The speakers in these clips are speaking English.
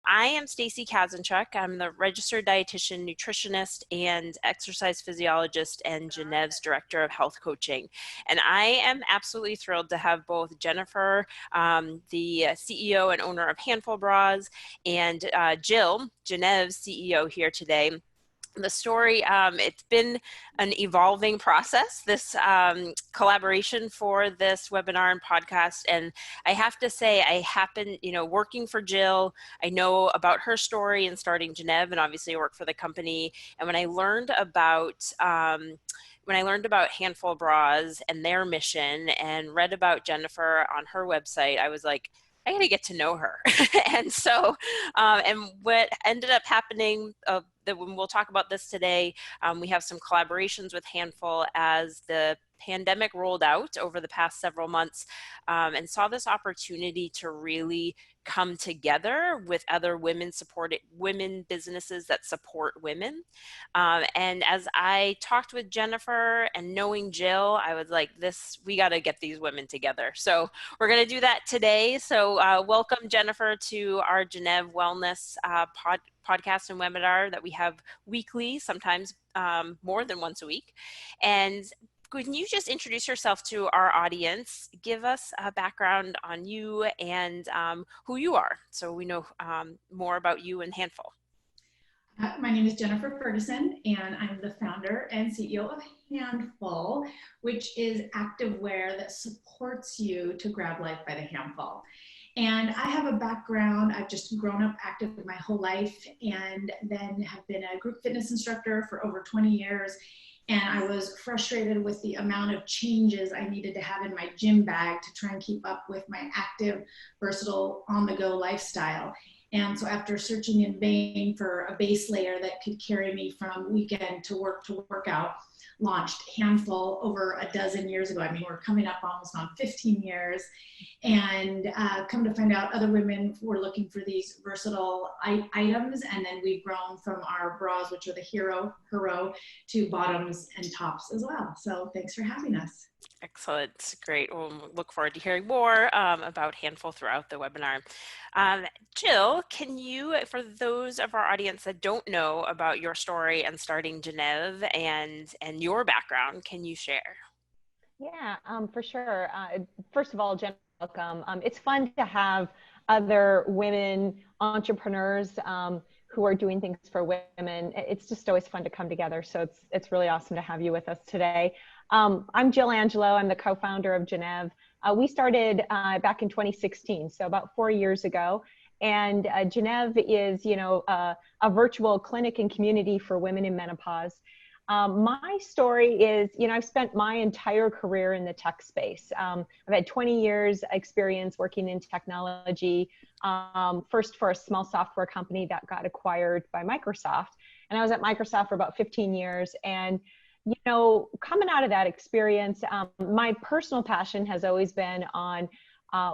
I am Stacy Kazanchuk. I'm the registered dietitian, nutritionist, and exercise physiologist and Gennev's director of health coaching. And I am absolutely thrilled to have both Jennifer, the CEO and owner of Handful Bras, and Jill, Gennev's CEO, here today. The story, it's been an evolving process, this collaboration for this webinar and podcast. And I have to say, I happen, working for Jill, I know about her story and starting Gennev, and obviously I work for the company. And when I learned about Handful Bras and their mission and read about Jennifer on her website, I was like, I got to get to know her. And so, and what ended up happening, that when we'll talk about this today, we have some collaborations with Handful as the pandemic rolled out over the past several months, and saw this opportunity to really come together with other women businesses that support women. And as I talked with Jennifer and knowing Jill, I was like, we got to get these women together. So we're going to do that today. So welcome, Jennifer, to our Gennev Wellness podcast and webinar that we have weekly, sometimes more than once a week. And can you just introduce yourself to our audience? Give us a background on you and who you are, so we know more about you and Handful. My name is Jennifer Ferguson, and I'm the founder and CEO of Handful, which is activewear that supports you to grab life by the handful. And I have a background, I've just grown up active my whole life, and then have been a group fitness instructor for over 20 years. And I was frustrated with the amount of changes I needed to have in my gym bag to try and keep up with my active, versatile, on-the-go lifestyle. And so after searching in vain for a base layer that could carry me from weekend to workout, launched Handful over a dozen years ago. I mean, we're coming up almost on 15 years. And come to find out other women were looking for these versatile items. And then we've grown from our bras, which are the hero, to bottoms and tops as well. So thanks for having us. Excellent. Great. We'll look forward to hearing more about Handful throughout the webinar. Jill, can you, for those of our audience that don't know about your story and starting Gennev and your background, can you share? Yeah, for sure. First of all, Jen, welcome. It's fun to have other women entrepreneurs who are doing things for women. It's just always fun to come together. So it's really awesome to have you with us today. I'm Sill Angelo. I'm the co-founder of Gennev. We started back in 2016, so about 4 years ago. And Gennev is, a virtual clinic and community for women in menopause. My story is, I've spent my entire career in the tech space. I've had 20 years experience working in technology, first for a small software company that got acquired by Microsoft. And I was at Microsoft for about 15 years. And coming out of that experience, my personal passion has always been on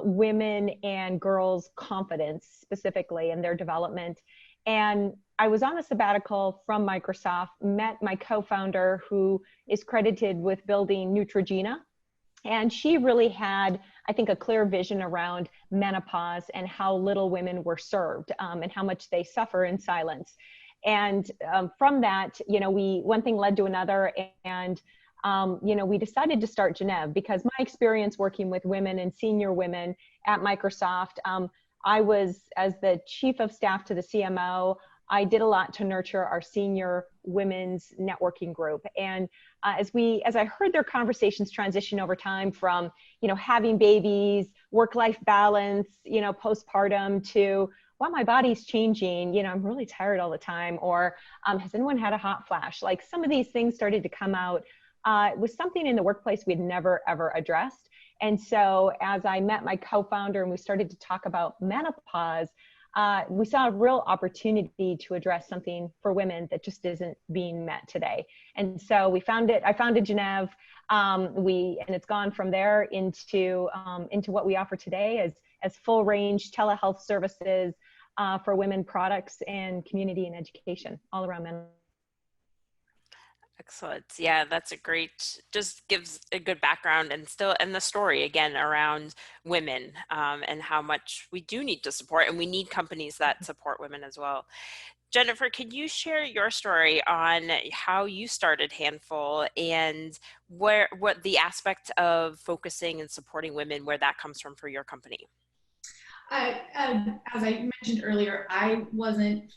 women and girls' confidence specifically and their development. And I was on a sabbatical from Microsoft, met my co-founder who is credited with building Neutrogena. And she really had, I think, a clear vision around menopause and how little women were served and how much they suffer in silence. And from that, one thing led to another, and we decided to start Gennev because my experience working with women and senior women at Microsoft, I was, as the chief of staff to the CMO, I did a lot to nurture our senior women's networking group. And as I heard their conversations transition over time from, having babies, work-life balance, postpartum to, wow, my body's changing, I'm really tired all the time, or has anyone had a hot flash? Like some of these things started to come out. It was something in the workplace we'd never, ever addressed. And so as I met my co-founder and we started to talk about menopause, we saw a real opportunity to address something for women that just isn't being met today. And so I founded Gennev, and it's gone from there into what we offer today as full range telehealth services for women products and community and education all around men. Excellent. Yeah, that's a great, just gives a good background and still, and the story again around women and how much we do need to support, and we need companies that support women as well. Jennifer, can you share your story on how you started Handful and what the aspect of focusing and supporting women, where that comes from for your company? As I mentioned earlier, I wasn't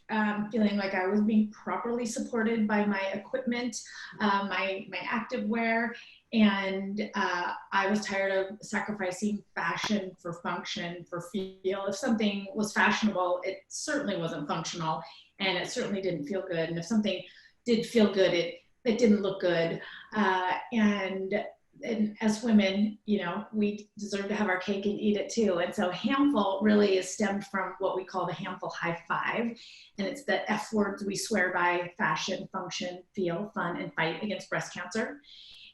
feeling like I was being properly supported by my equipment, my active wear, and I was tired of sacrificing fashion for function, for feel. If something was fashionable, it certainly wasn't functional, and it certainly didn't feel good. And if something did feel good, it didn't look good. And as women, you know, we deserve to have our cake and eat it too. And so Handful really is stemmed from what we call the Handful High Five. And it's the F words we swear by: fashion, function, feel, fun, and fight against breast cancer.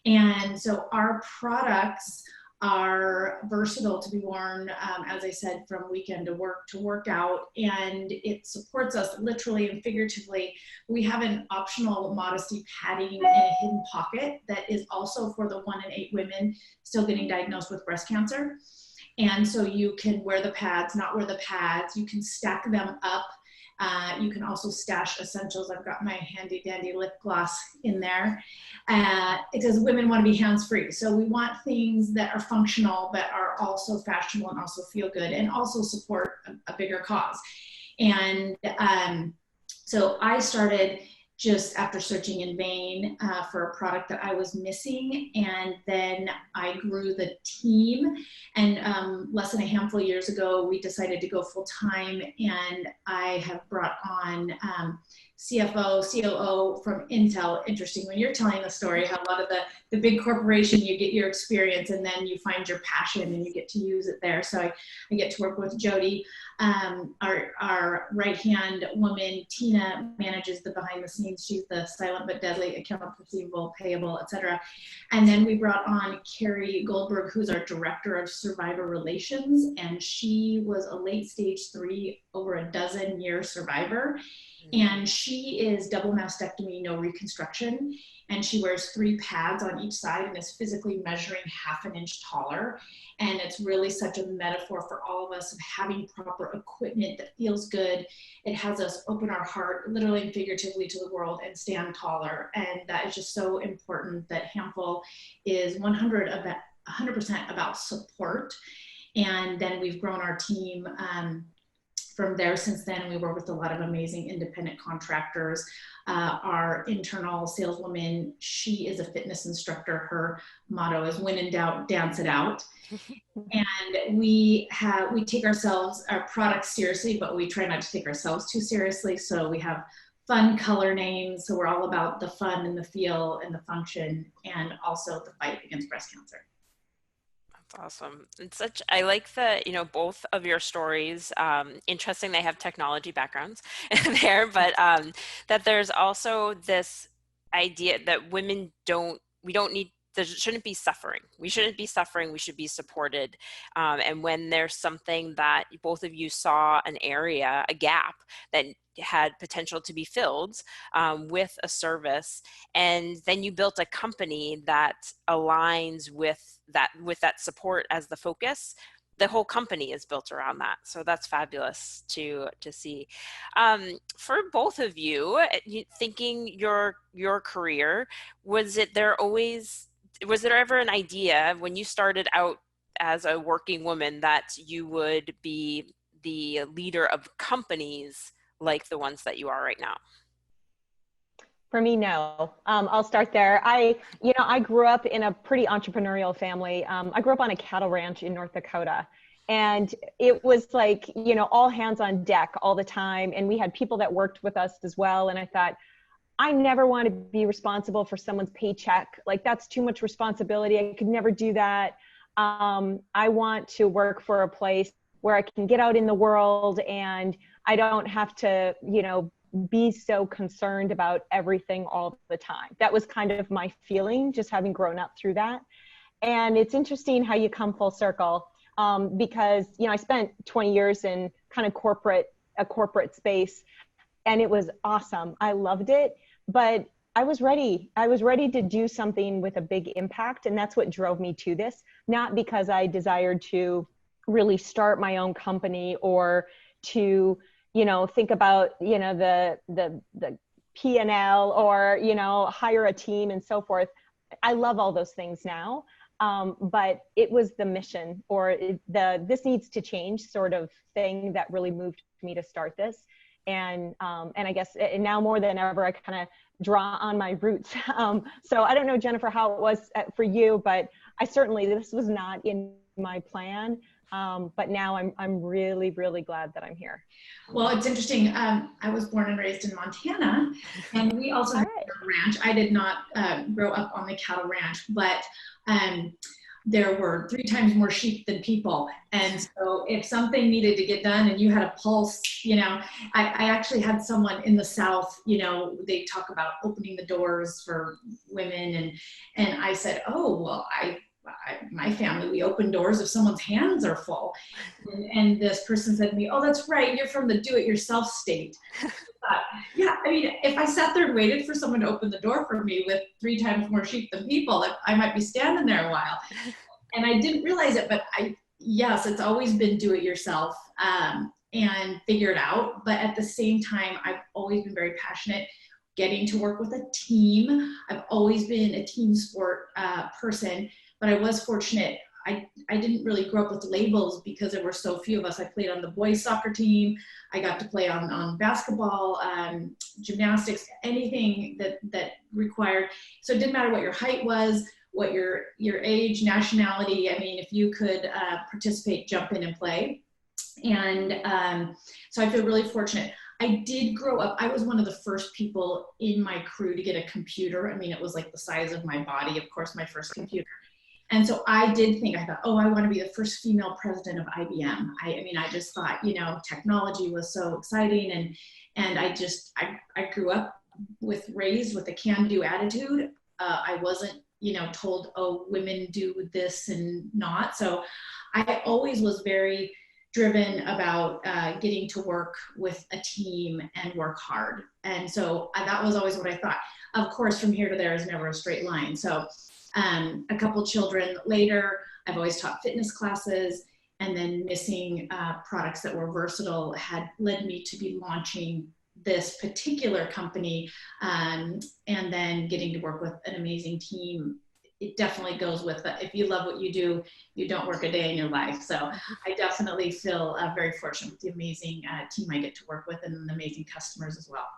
And so our products are versatile to be worn, as I said, from weekend to work to workout, and it supports us literally and figuratively. We have an optional modesty padding in a hidden pocket that is also for the 1 in 8 women still getting diagnosed with breast cancer. And so you can wear the pads, not wear the pads. You can stack them up. You can also stash essentials. I've got my handy dandy lip gloss in there because women want to be hands-free. So we want things that are functional, but are also fashionable and also feel good and also support a bigger cause. And so I started just after searching in vain for a product that I was missing. And then I grew the team. And less than a handful of years ago, we decided to go full time. And I have brought on CFO, COO from Intel. Interesting when you're telling the story, how a lot of the big corporation, you get your experience and then you find your passion and you get to use it there. So I get to work with Jody. Our right-hand woman, Tina, manages the behind the scenes. She's the silent but deadly account receivable, payable, etc. And then we brought on Carrie Goldberg, who's our director of survivor relations. And she was a late stage 3, over a dozen-year survivor. And she is double mastectomy, no reconstruction. And she wears 3 pads on each side and is physically measuring ½ an inch taller. And it's really such a metaphor for all of us of having proper equipment that feels good. It has us open our heart, literally and figuratively, to the world and stand taller. And that is just so important, that Handful is 100% about support. And then we've grown our team from there since then. We work with a lot of amazing independent contractors. Our internal saleswoman, she is a fitness instructor. Her motto is "When in doubt, dance it out." And we take our products seriously, but we try not to take ourselves too seriously. So we have fun color names. So we're all about the fun and the feel and the function, and also the fight against breast cancer. Awesome. It's I like both of your stories. Interesting, they have technology backgrounds there, but that there's also this idea that there shouldn't be suffering. We shouldn't be suffering. We should be supported. And when there's something that both of you saw a gap that had potential to be filled with a service, and then you built a company that aligns with that support as the focus, the whole company is built around that. So that's fabulous to see. For both of you, thinking your career, was there ever an idea when you started out as a working woman that you would be the leader of companies like the ones that you are right now? For me, no. I'll start there. I grew up in a pretty entrepreneurial family. I grew up on a cattle ranch in North Dakota, and it was like, all hands on deck all the time. And we had people that worked with us as well. And I thought, I never want to be responsible for someone's paycheck. Like, that's too much responsibility. I could never do that. I want to work for a place where I can get out in the world and I don't have to, be so concerned about everything all the time. That was kind of my feeling, just having grown up through that. And it's interesting how you come full circle, because, I spent 20 years in kind of a corporate space, and it was awesome. I loved it. But I was ready. I was ready to do something with a big impact. And that's what drove me to this, not because I desired to really start my own company or to, think about, the P&L or, hire a team and so forth. I love all those things now. But it was the mission or this needs to change sort of thing that really moved me to start this. And I guess now more than ever, I kind of draw on my roots. So I don't know, Jennifer, how it was for you, but this was not in my plan. But now I'm really, really glad that I'm here. Well, it's interesting. I was born and raised in Montana, and we also have a ranch. I did not grow up on the cattle ranch, but there were 3 times more sheep than people. And so if something needed to get done and you had a pulse, I actually had someone in the South, they talk about opening the doors for women. And I said, oh, well, my family, we open doors if someone's hands are full. And this person said to me, oh, that's right, you're from the do-it-yourself state. Yeah, I mean, if I sat there and waited for someone to open the door for me with 3 times more sheep than people, I might be standing there a while. And I didn't realize it, but yes, it's always been do-it-yourself and figure it out. But at the same time, I've always been very passionate getting to work with a team. I've always been a team sport person. But I was fortunate. I didn't really grow up with labels because there were so few of us. I played on the boys soccer team. I got to play on basketball, gymnastics, anything that required. So it didn't matter what your height was, what your age, nationality. I mean, if you could participate, jump in and play. And so I feel really fortunate. I did grow up, I was one of the first people in my crew to get a computer. I mean, it was like the size of my body, of course, my first computer. And so I thought, oh, I want to be the first female president of IBM. I just thought, technology was so exciting. And I grew up raised with a can-do attitude. I wasn't, told, oh, women do this and not. So I always was very driven about getting to work with a team and work hard. And so that was always what I thought. Of course, from here to there is never a straight line. So a couple children later, I've always taught fitness classes, and then missing products that were versatile had led me to be launching this particular company, and then getting to work with an amazing team. It definitely goes with if you love what you do, you don't work a day in your life. So I definitely feel very fortunate with the amazing team I get to work with and the amazing customers as well.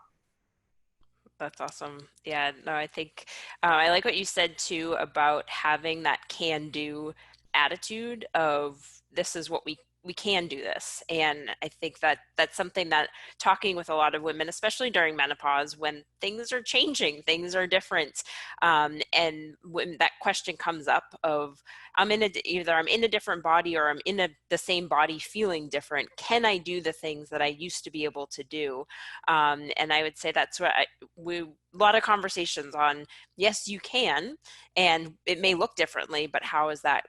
That's awesome. Yeah, no, I think I like what you said too about having that can-do attitude of this is what we can do this. And I think that that's something that talking with a lot of women, especially during menopause, when things are changing, things are different. And when that question comes up of either I'm in a different body or I'm in the same body feeling different, can I do the things that I used to be able to do? And I would say that's what a lot of conversations on, yes, you can, and it may look differently, but how is that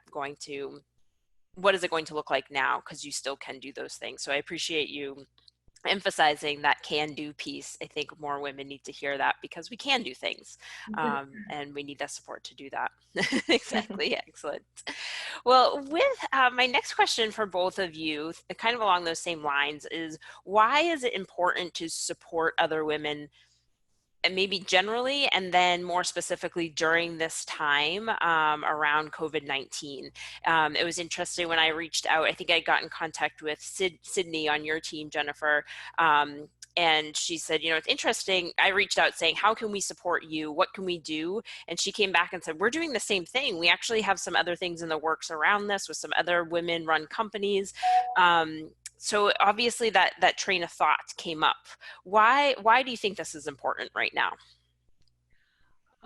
what is it going to look like now? Because you still can do those things. So I appreciate you emphasizing that can-do piece. I think more women need to hear that because we can do things, and we need that support to do that. Exactly. Excellent. Well, with my next question for both of you, kind of along those same lines, is why is it important to support other women, and maybe generally, and then more specifically during this time around COVID-19. It was interesting when I reached out, I think I got in contact with Sydney on your team, Jennifer, and she said, it's interesting. I reached out saying, how can we support you? What can we do? And she came back and said, we're doing the same thing. We actually have some other things in the works around this with some other women-run companies. So obviously that train of thought came up. Why do you think this is important right now?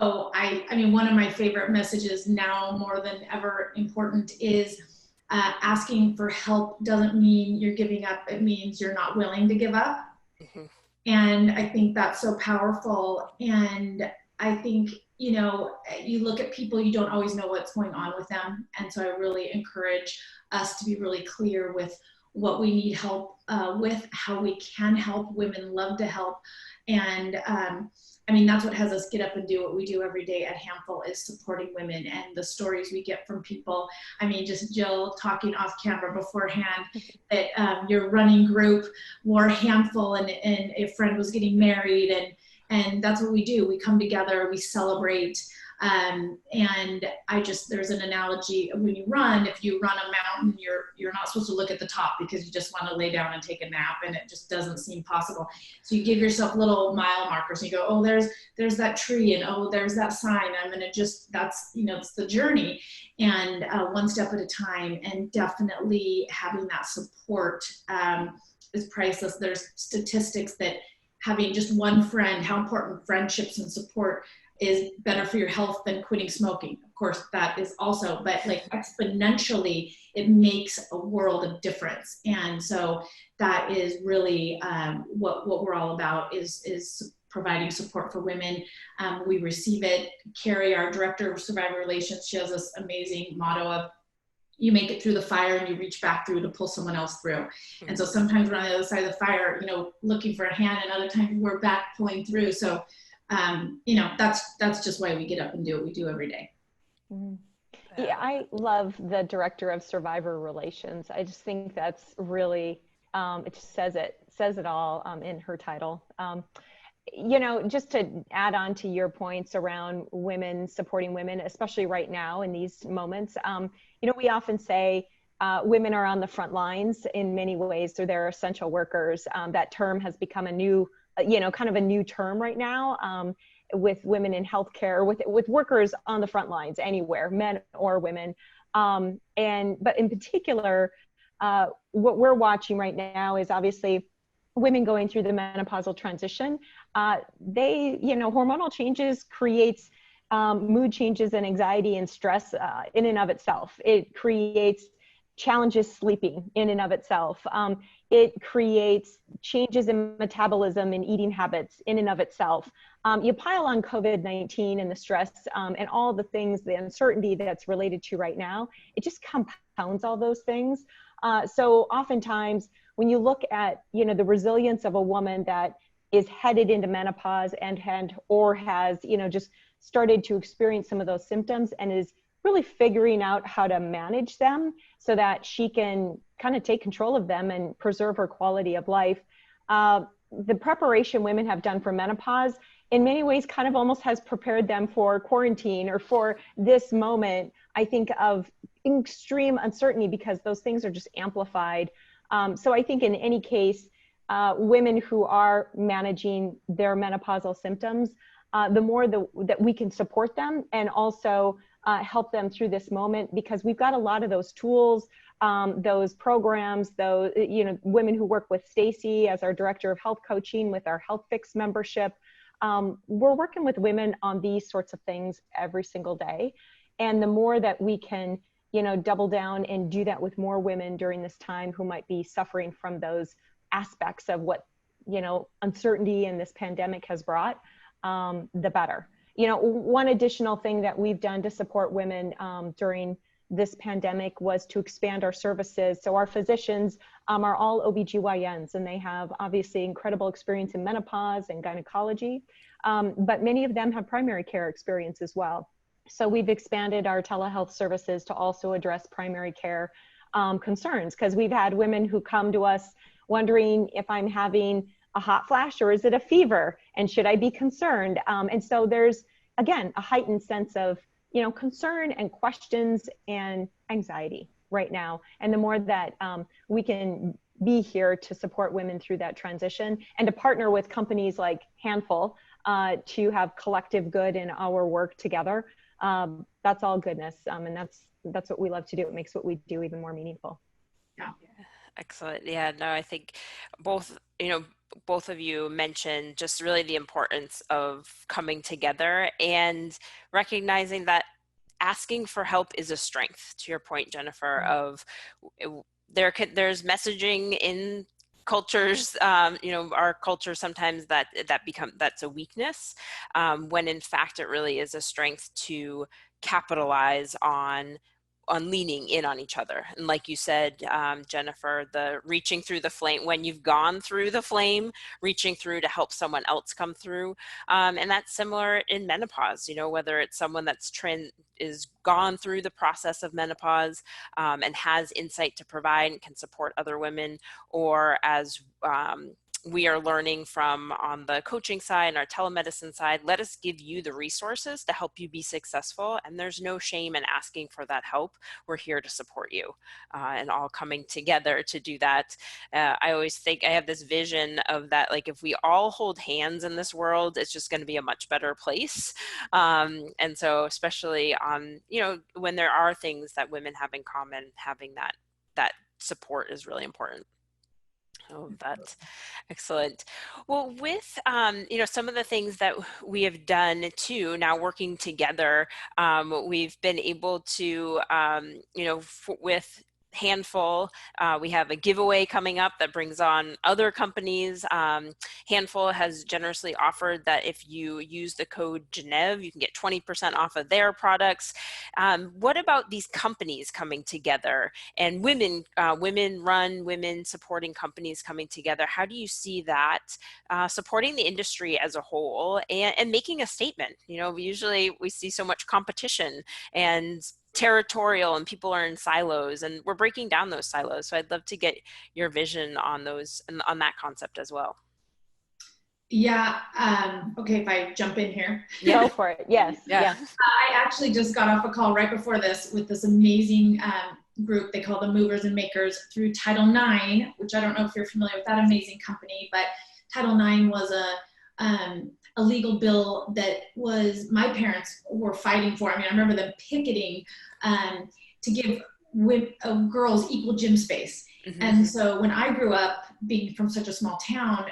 Oh, I mean, one of my favorite messages now more than ever important is asking for help doesn't mean you're giving up. It means you're not willing to give up. Mm-hmm. And I think that's so powerful. And I think, you look at people, you don't always know what's going on with them. And so I really encourage us to be really clear with what we need help with, how we can help. Women love to help. And I mean, that's what has us get up and do what we do every day at Handful, is supporting women, and the stories we get from people. I mean, just Jill talking off camera beforehand that your running group wore Handful, and a friend was getting married, and that's what we do. We come together, we celebrate. And there's an analogy: when you run, if you run a mountain, you're not supposed to look at the top because you just want to lay down and take a nap, and it just doesn't seem possible. So you give yourself little mile markers, and you go, oh, there's that tree, and oh, there's that sign. I'm going to that's, it's the journey, and one step at a time. And definitely having that support is priceless. There's statistics that having just one friend, how important friendships and support is better for your health than quitting smoking. Of course, that is also, but like exponentially, it makes a world of difference. And so that is really what we're all about, is providing support for women. We receive it. Carrie, our director of survivor relations, she has this amazing motto of, you make it through the fire and you reach back through to pull someone else through. And so sometimes we're on the other side of the fire, looking for a hand, and other times we're back pulling through. So that's just why we get up and do what we do every day. Mm-hmm. Yeah, I love the director of survivor relations. I just think that's really, it just says it all in her title. Just to add on to your points around women supporting women, especially right now in these moments, we often say women are on the front lines in many ways. They're essential workers. That term has become a new kind of a new term right now, with women in healthcare, with workers on the front lines anywhere, men or women. But in particular, what we're watching right now is obviously women going through the menopausal transition. Hormonal changes creates mood changes and anxiety and stress in and of itself. It creates challenges sleeping in and of itself. It creates changes in metabolism and eating habits in and of itself. You pile on COVID-19 and the stress and all the things, the uncertainty that's related to right now, it just compounds all those things. So oftentimes when you look at, the resilience of a woman that is headed into menopause or has, just started to experience some of those symptoms and is really figuring out how to manage them so that she can kind of take control of them and preserve her quality of life. The preparation women have done for menopause in many ways kind of almost has prepared them for quarantine or for this moment, I think, of extreme uncertainty, because those things are just amplified. So I think in any case, women who are managing their menopausal symptoms, the more that we can support them and also help them through this moment, because we've got a lot of those tools, those programs, those, women who work with Stacy as our director of health coaching with our Health Fix membership. We're working with women on these sorts of things every single day. And the more that we can, double down and do that with more women during this time who might be suffering from those aspects of what, uncertainty in this pandemic has brought, the better. One additional thing that we've done to support women during this pandemic was to expand our services. So our physicians are all OBGYNs, and they have obviously incredible experience in menopause and gynecology, but many of them have primary care experience as well. So we've expanded our telehealth services to also address primary care concerns, because we've had women who come to us wondering if I'm having a hot flash or is it a fever, and should I be concerned? And so there's, again, a heightened sense of, concern and questions and anxiety right now. And the more that we can be here to support women through that transition and to partner with companies like Handful to have collective good in our work together, that's all goodness. And that's what we love to do. It makes what we do even more meaningful. Yeah. Excellent. Yeah, no, I think both of you mentioned just really the importance of coming together and recognizing that asking for help is a strength. To your point, Jennifer, of there's messaging in cultures, our culture sometimes that's a weakness, when in fact it really is a strength to capitalize on on leaning in on each other. And like you said, Jennifer, the reaching through the flame, when you've gone through the flame, reaching through to help someone else come through. And that's similar in menopause, whether it's someone that's is gone through the process of menopause and has insight to provide and can support other women, or as we are learning from on the coaching side and our telemedicine side, let us give you the resources to help you be successful. And there's no shame in asking for that help. We're here to support you and all coming together to do that. I always think I have this vision of that, like if we all hold hands in this world, it's just going to be a much better place. And so especially on, when there are things that women have in common, having that support is really important. Oh, that's excellent. Well, with, some of the things that we have done too, now working together, we've been able to, with Handful, we have a giveaway coming up that brings on other companies. Handful has generously offered that if you use the code Gennev, you can get 20% off of their products. What about these companies coming together and women supporting companies coming together? How do you see that supporting the industry as a whole and making a statement? Usually we see so much competition and territorial, and people are in silos, and we're breaking down those silos. So I'd love to get your vision on those and on that concept as well. Yeah. Okay. If I jump in here. Yeah. Go for it. Yes. Yeah. I actually just got off a call right before this with this amazing group. They call them Movers and Makers through Title IX, which I don't know if you're familiar with that amazing company, but Title IX was a legal bill that was my parents were fighting for. I remember them picketing to give girls equal gym space. Mm-hmm. And so when I grew up, being from such a small town,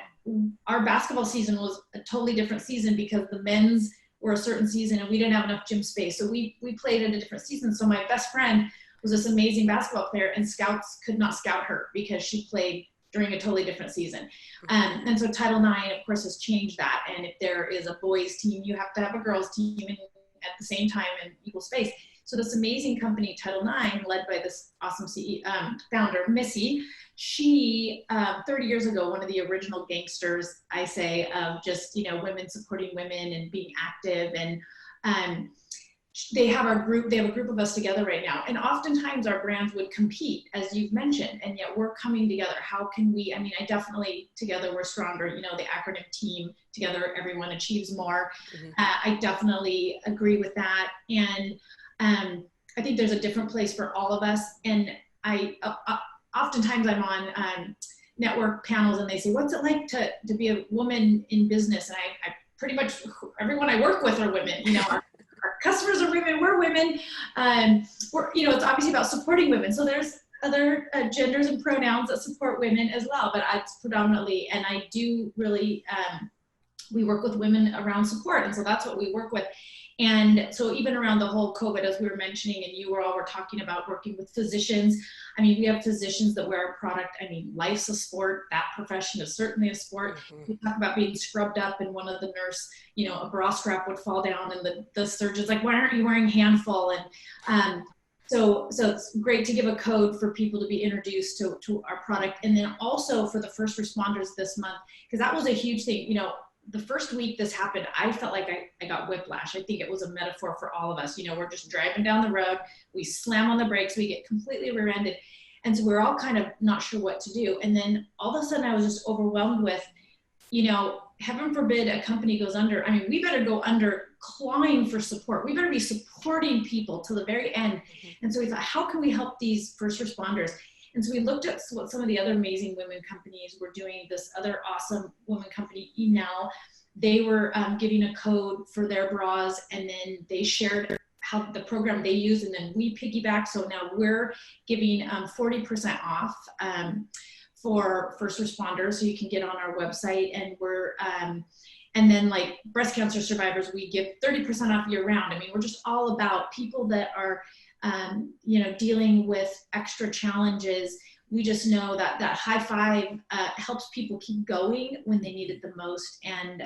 our basketball season was a totally different season because the men's were a certain season and we didn't have enough gym space. So we played in a different season. So my best friend was this amazing basketball player, and scouts could not scout her because she played during a totally different season. And so Title IX, of course, has changed that. And if there is a boys team, you have to have a girls team at the same time in equal space. So this amazing company, Title IX, led by this awesome founder, Missy, she, 30 years ago, one of the original gangsters, I say, of just, women supporting women and being active. And they have a group of us together right now. And oftentimes our brands would compete, as you've mentioned, and yet we're coming together. How can we, I definitely, together we're stronger, the acronym team, together everyone achieves more. Mm-hmm. I definitely agree with that. And I think there's a different place for all of us. And oftentimes I'm on network panels and they say, what's it like to be a woman in business? And I pretty much, everyone I work with are women, our customers are women, we're women. It's obviously about supporting women. So there's other genders and pronouns that support women as well, but it's predominantly, and I do really, we work with women around support. And so that's what we work with. And so even around the whole COVID, as we were mentioning, and you all were talking about working with physicians. We have physicians that wear a product. Life's a sport. That profession is certainly a sport. Mm-hmm. We talk about being scrubbed up, and one of the nurse, a bra strap would fall down, and the surgeon's like, why aren't you wearing Handful? And so it's great to give a code for people to be introduced to our product. And then also for the first responders this month, because that was a huge thing. The first week this happened, I felt like I got whiplash. I think it was a metaphor for all of us. We're just driving down the road, we slam on the brakes, we get completely rear-ended. And so we're all kind of not sure what to do. And then all of a sudden I was just overwhelmed with, heaven forbid a company goes under. We better go under clawing for support. We better be supporting people till the very end. Mm-hmm. And so we thought, how can we help these first responders? And so we looked at what some of the other amazing women companies were doing. This other awesome woman company, Enel, they were giving a code for their bras, and then they shared how the program they use, and then we piggyback. So now we're giving 40% off for first responders. So you can get on our website, and we're and then like breast cancer survivors, we give 30% off year round. We're just all about people that are dealing with extra challenges. We just know that high five helps people keep going when they need it the most. And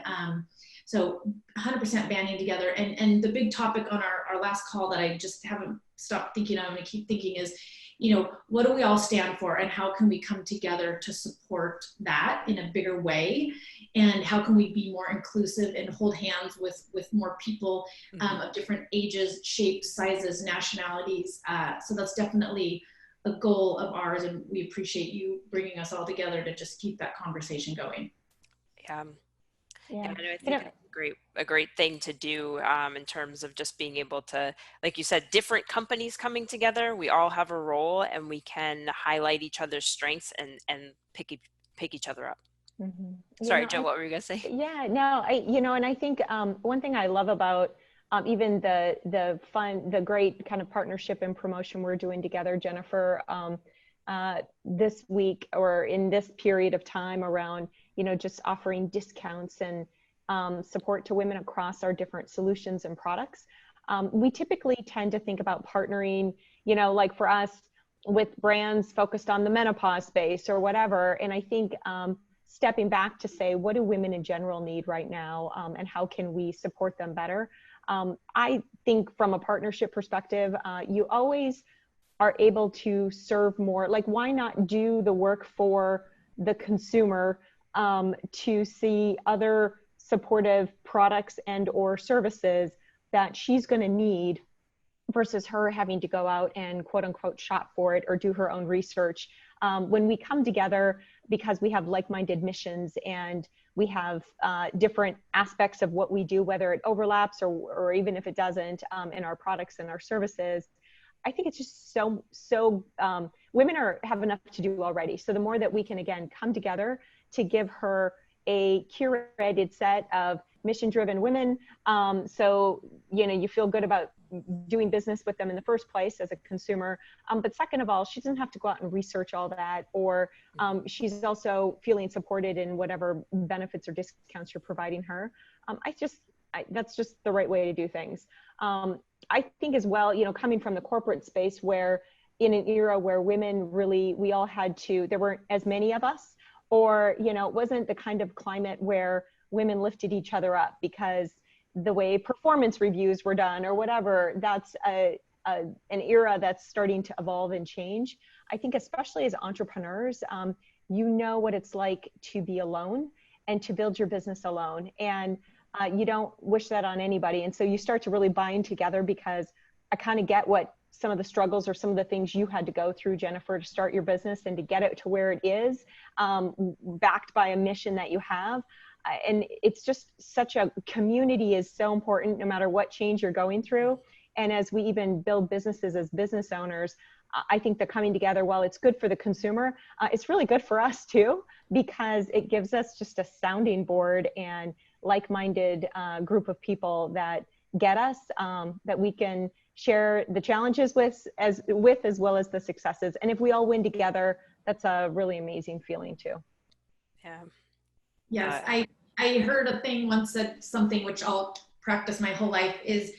So 100% banding together. And the big topic on our last call that I just haven't stopped thinking of and keep thinking is, what do we all stand for, and how can we come together to support that in a bigger way? And how can we be more inclusive and hold hands with more people of different ages, shapes, sizes, nationalities? So that's definitely a goal of ours, and we appreciate you bringing us all together to just keep that conversation going. Yeah. Yeah. And I think that's a great thing to do in terms of just being able to, like you said, different companies coming together. We all have a role, and we can highlight each other's strengths and pick each other up. Sorry, Joe, what were you gonna say? Yeah, no, and I think one thing I love about even the great kind of partnership and promotion we're doing together, Jennifer, this week or in this period of time around, just offering discounts and support to women across our different solutions and products. We typically tend to think about partnering, like for us, with brands focused on the menopause space or whatever. And I think stepping back to say, what do women in general need right now, and how can we support them better? I think from a partnership perspective, you always are able to serve more. Like, why not do the work for the consumer to see other supportive products and or services that she's going to need, versus her having to go out and quote unquote shop for it or do her own research. When we come together, because we have like-minded missions and we have different aspects of what we do, whether it overlaps or even if it doesn't, in our products and our services, I think it's just so women have enough to do already. So the more that we can, again, come together to give her a curated set of mission-driven women, so you feel good about doing business with them in the first place as a consumer, but second of all, she doesn't have to go out and research all that, or she's also feeling supported in whatever benefits or discounts you're providing her. That's just the right way to do things. I think as well, coming from the corporate space, where in an era where women really, we all had to, there weren't as many of us, or, it wasn't the kind of climate where women lifted each other up because the way performance reviews were done or whatever. That's an era that's starting to evolve and change. I think especially as entrepreneurs, what it's like to be alone and to build your business alone. And you don't wish that on anybody. And so you start to really bind together, because I kind of get what some of the struggles or some of the things you had to go through, Jennifer, to start your business and to get it to where it is, backed by a mission that you have. And it's just such a community is so important no matter what change you're going through. And as we even build businesses as business owners, I think the coming together, while it's good for the consumer, it's really good for us too, because it gives us just a sounding board and like-minded group of people that get us, that we can share the challenges with as well as the successes. And if we all win together, that's a really amazing feeling too. Yeah. Yes, I heard a thing once, said something which I'll practice my whole life, is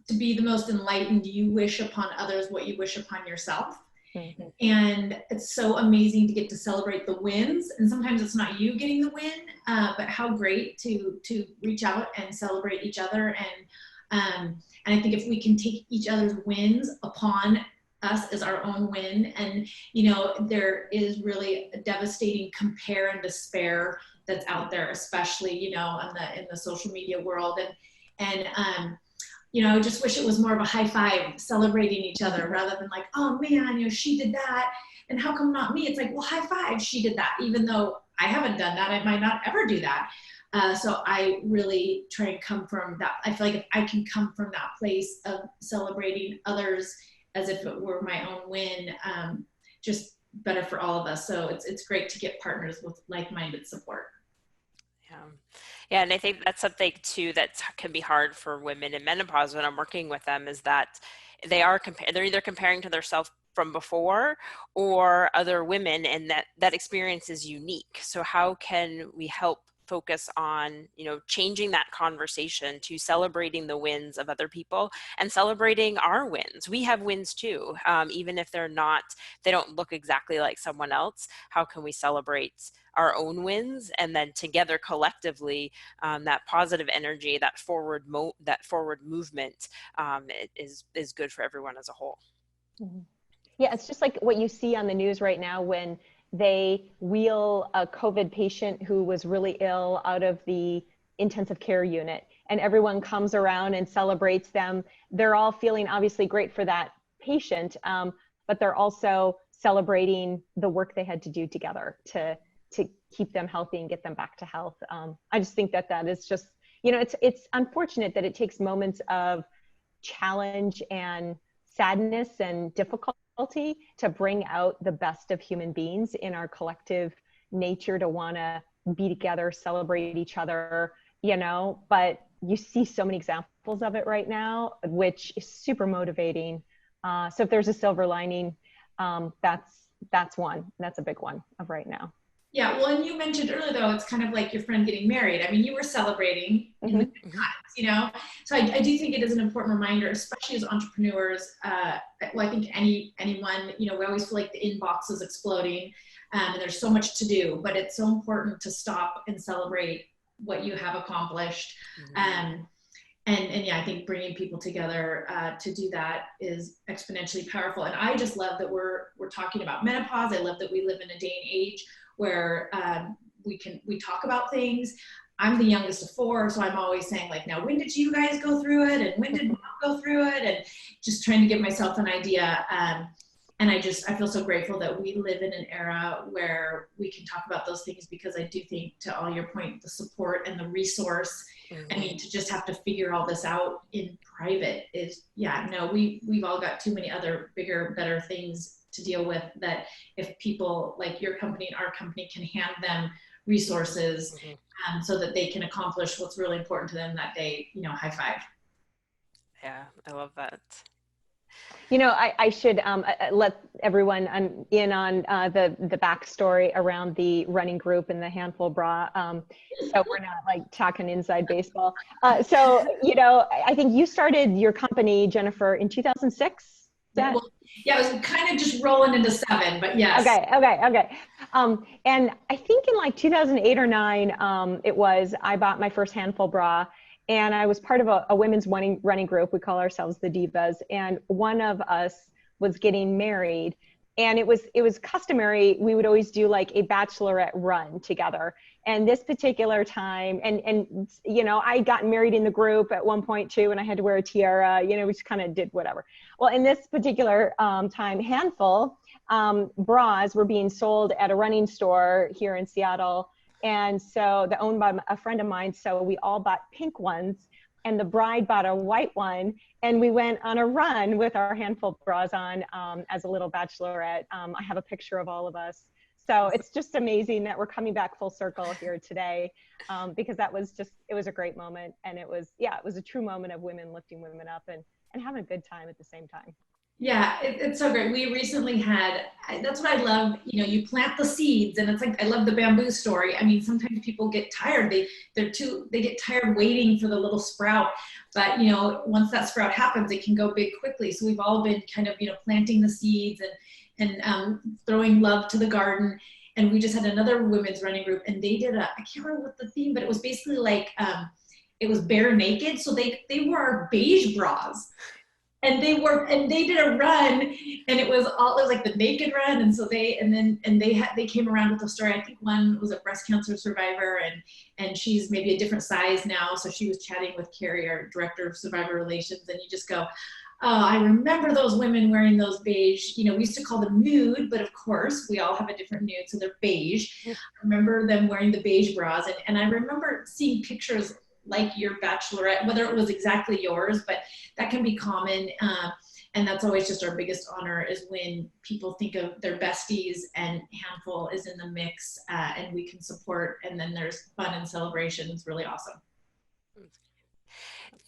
to be the most enlightened, you wish upon others what you wish upon yourself. Mm-hmm. And it's so amazing to get to celebrate the wins. And sometimes it's not you getting the win, but how great to reach out and celebrate each other. And I think if we can take each other's wins upon us as our own win, and there is really a devastating compare and despair that's out there, especially in the social media world, and I just wish it was more of a high five, celebrating each other, rather than like, oh man, she did that, and how come not me? It's like, well, high five, she did that, even though I haven't done that, I might not ever do that. So I really try and come from that. I feel like if I can come from that place of celebrating others as if it were my own win, just better for all of us. So it's great to get partners with like-minded support. Yeah, and I think that's something too that can be hard for women in menopause when I'm working with them, is that they're either comparing to themselves from before or other women, and that experience is unique. So how can we help focus on, changing that conversation to celebrating the wins of other people and celebrating our wins. We have wins too, even if they don't look exactly like someone else. How can we celebrate our own wins, and then together collectively, that positive energy, that forward movement, is good for everyone as a whole. Mm-hmm. Yeah, it's just like what you see on the news right now when they wheel a COVID patient who was really ill out of the intensive care unit, and everyone comes around and celebrates them. They're all feeling obviously great for that patient, but they're also celebrating the work they had to do together to keep them healthy and get them back to health. I just think that is just, it's unfortunate that it takes moments of challenge and sadness and difficulty to bring out the best of human beings in our collective nature to want to be together, celebrate each other, but you see so many examples of it right now, which is super motivating. So if there's a silver lining, that's a big one of right now. Yeah, well, and you mentioned earlier, though, it's kind of like your friend getting married. I mean, you were celebrating in the good times, So I do think it is an important reminder, especially as entrepreneurs. Well, I think anyone, we always feel like the inbox is exploding, and there's so much to do, but it's so important to stop and celebrate what you have accomplished. And yeah, I think bringing people together to do that is exponentially powerful. And I just love that we're talking about menopause. I love that we live in a day and age where we talk about things. I'm the youngest of 4, so I'm always saying, like, now, when did you guys go through it? And when did Mom go through it? And just trying to give myself an idea. And I feel so grateful that we live in an era where we can talk about those things, because I do think, to all your point, the support and the resource, I mean, to just have to figure all this out in private is, we've all got too many other bigger, better things to deal with, that if people like your company and our company can hand them resources so that they can accomplish what's really important to them that day, high five. Yeah, I love that. I should let everyone in on the backstory around the running group and the Handful bra. So we're not like talking inside baseball. So, I think you started your company, Jennifer, in 2006. Well, yeah, it was kind of just rolling into 7, but yes. Okay. And I think in like 2008 or 9, I bought my first Handful bra, and I was part of a women's running group. We call ourselves the Divas, and one of us was getting married, and it was customary. We would always do like a bachelorette run together. And this particular time, and I got married in the group at one point too, and I had to wear a tiara. We just kind of did whatever. Well, in this particular time, Handful bras were being sold at a running store here in Seattle, and so they're owned by a friend of mine. So we all bought pink ones, and the bride bought a white one, and we went on a run with our Handful bras on as a little bachelorette. I have a picture of all of us. So it's just amazing that we're coming back full circle here today, because it was a great moment. And it was a true moment of women lifting women up and having a good time at the same time. Yeah, it's so great. We recently that's what I love, you plant the seeds, and it's like, I love the bamboo story. I mean, sometimes people get tired. They get tired waiting for the little sprout, but once that sprout happens, it can go big quickly. So we've all been kind of, planting the seeds and throwing love to the garden. And we just had another women's running group, and they did I can't remember what the theme, but it was basically like, it was bare naked. So they wore our beige bras, and they did a run, and it was like the naked run. And so they came around with a story. I think one was a breast cancer survivor, and she's maybe a different size now. So she was chatting with Carrie, our director of survivor relations, and you just go, oh, I remember those women wearing those beige, we used to call them nude, but of course we all have a different nude, so they're beige. I remember them wearing the beige bras, and I remember seeing pictures like your bachelorette, whether it was exactly yours, but that can be common. And that's always just our biggest honor, is when people think of their besties and Handful is in the mix, and we can support, and then there's fun and celebration. It's really awesome.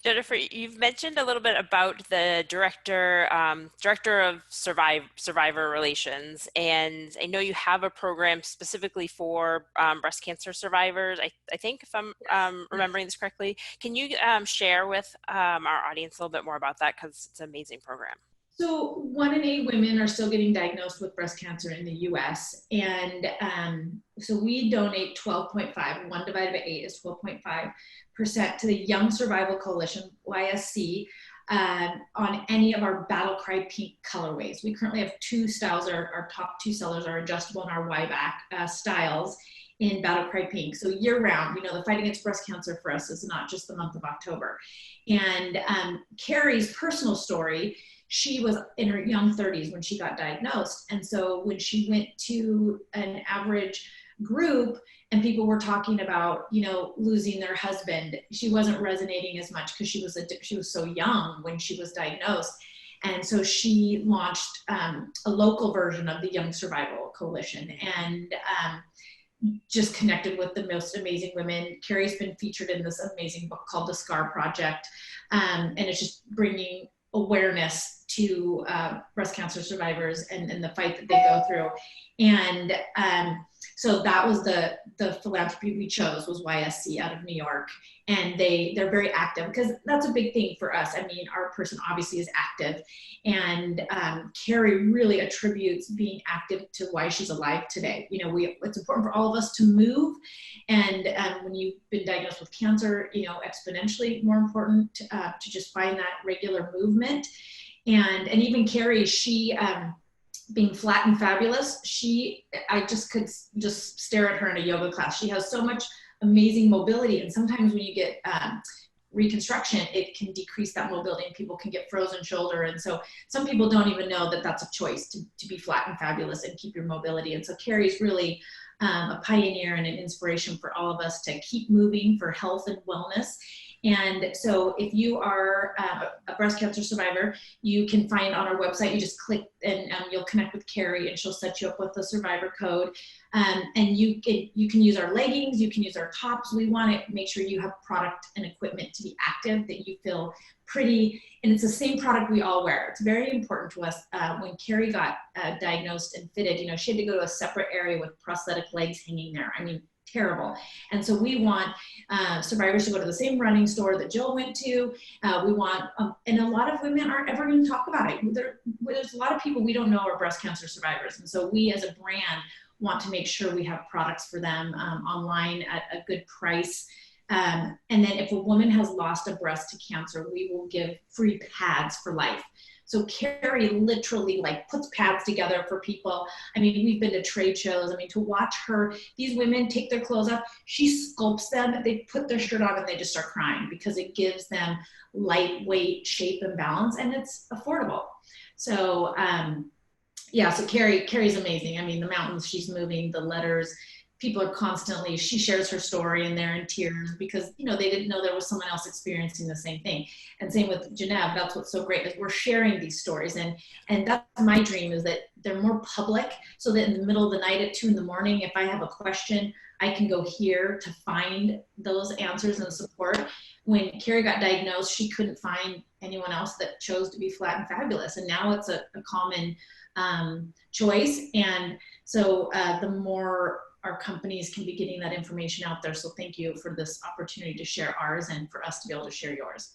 Jennifer, you've mentioned a little bit about the director of survivor relations, and I know you have a program specifically for breast cancer survivors. I think if I'm remembering this correctly, can you share with our audience a little bit more about that, because it's an amazing program. So 1 in 8 women are still getting diagnosed with breast cancer in the US. And so we donate 12.5, 1 divided by 8 is 12.5% to the Young Survival Coalition, YSC, on any of our Battle Cry Pink colorways. We currently have 2 styles. Our top 2 sellers are adjustable and our Y-back styles in Battle Cry Pink. So year round, you know, the fight against breast cancer for us is not just the month of October. And Carrie's personal story, she was in her young 30s when she got diagnosed. And so when she went to an average group and people were talking about, you know, losing their husband, she wasn't resonating as much because she was so young when she was diagnosed. And so she launched a local version of the Young Survival Coalition, and just connected with the most amazing women. Carrie's been featured in this amazing book called The Scar Project. And it's just bringing awareness to breast cancer survivors and the fight that they go through. And so that was the philanthropy we chose, was YSC out of New York. And they're very active, because that's a big thing for us. I mean, our person obviously is active, and Carrie really attributes being active to why she's alive today. You know, it's important for all of us to move, and when you've been diagnosed with cancer, you know, exponentially more important to just find that regular movement. And even Carrie, she being flat and fabulous, I just could just stare at her in a yoga class. She has so much amazing mobility, and sometimes when you get reconstruction, it can decrease that mobility and people can get frozen shoulder. And so some people don't even know that that's a choice, to be flat and fabulous and keep your mobility. And so Carrie's really a pioneer and an inspiration for all of us to keep moving for health and wellness. And so if you are a breast cancer survivor, you can find on our website, you just click and you'll connect with Carrie, and she'll set you up with the survivor code. And you can use our leggings, you can use our tops. We want to make sure you have product and equipment to be active, that you feel pretty, and it's the same product we all wear. It's very important to us. When Carrie got diagnosed and fitted, you know, she had to go to a separate area with prosthetic legs hanging there. I mean, terrible. And so we want survivors to go to the same running store that Jill went to. We want, and a lot of women aren't ever going to talk about it. There's a lot of people we don't know are breast cancer survivors. And so we as a brand want to make sure we have products for them online at a good price. And then if a woman has lost a breast to cancer, we will give free pads for life. So Carrie literally like puts pads together for people. I mean, we've been to trade shows. I mean, to watch her, these women take their clothes off, she sculpts them, they put their shirt on and they just start crying, because it gives them lightweight shape and balance, and it's affordable. So yeah, so Carrie's amazing. I mean, the mountains she's moving, the letters, people are constantly, she shares her story and they're in tears because, you know, they didn't know there was someone else experiencing the same thing. And same with Gennev. That's what's so great, is we're sharing these stories. And that's my dream, is that they're more public, so that in the middle of the night at 2 in the morning, if I have a question, I can go here to find those answers and support. When Carrie got diagnosed, she couldn't find anyone else that chose to be flat and fabulous. And now it's a common choice. And so the more our companies can be getting that information out there. So thank you for this opportunity to share ours and for us to be able to share yours.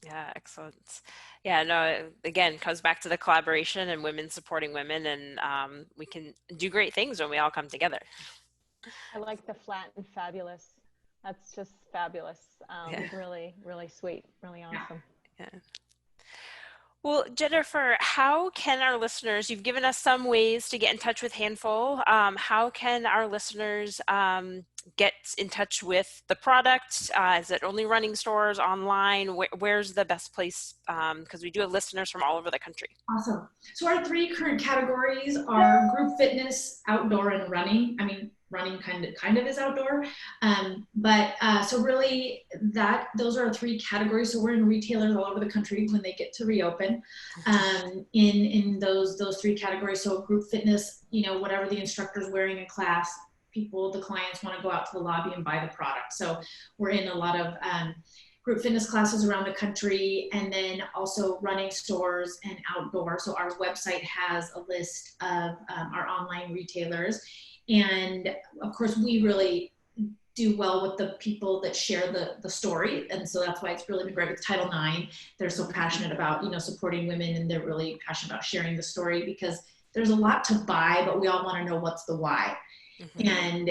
Yeah, excellent. Yeah, no, again, comes back to the collaboration and women supporting women, and we can do great things when we all come together. I like the flat and fabulous. That's just fabulous. Yeah. Really, really sweet. Really awesome. Yeah. Well, Jennifer, how can our listeners, you've given us some ways to get in touch with Handful. How can our listeners get in touch with the product? Is it only running stores, online? Where's the best place? Because we do have listeners from all over the country. Awesome. So our 3 current categories are group fitness, outdoor, and running. I mean, running kind of is outdoor, but so really those are our 3 categories. So we're in retailers all over the country when they get to reopen in those 3 categories. So group fitness, you know, whatever the instructor's wearing in class, the clients want to go out to the lobby and buy the product. So we're in a lot of group fitness classes around the country, and then also running stores and outdoor. So our website has a list of our online retailers. And of course, we really do well with the people that share the story. And so that's why it's really been great with Title IX. They're so passionate about, supporting women, and they're really passionate about sharing the story, because there's a lot to buy, but we all want to know what's the why. And,